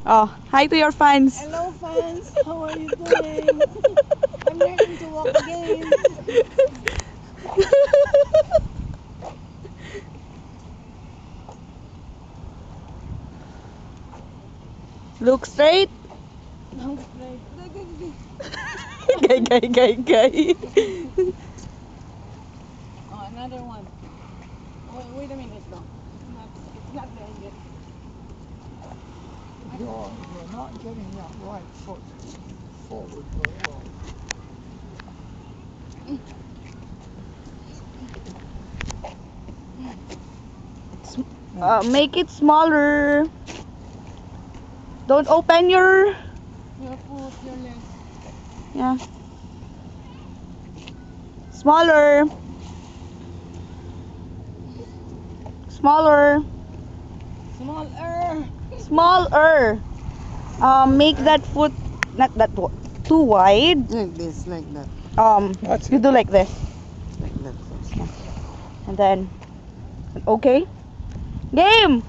Oh, hi to your fans. Hello fans, how are you doing? I'm learning to walk again. Look straight. Long straight. Gay. Oh, another one. Wait a minute though. It's not there yet. You're not getting that right foot forward very well. Make it smaller. Don't open your. Your foot, your legs. Yeah. Smaller. Smaller. Smaller. Smaller. Make that foot not that too wide. Like this, like that. That's You it. do like this, Like that first. and then okay. Game.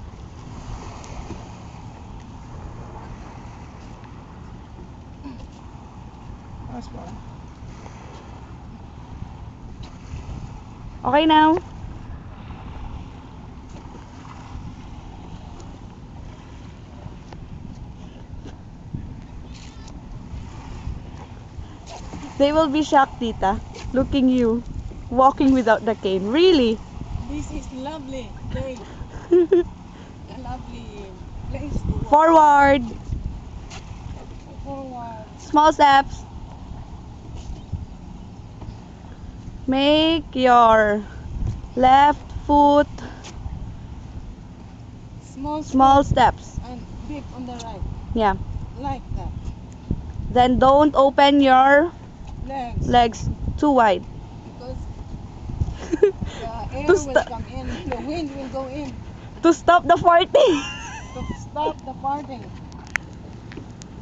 That's fine. Okay now. They will be shocked, Tita, looking you walking without the cane. Really? This is lovely day. A lovely place to walk. Forward. Forward. Small steps. Make your left foot small steps. And big on the right. Yeah. Like that. Then don't open your Legs. legs too wide. Because the air To will sta- come in. The wind will go in. To stop the farting. To stop the farting.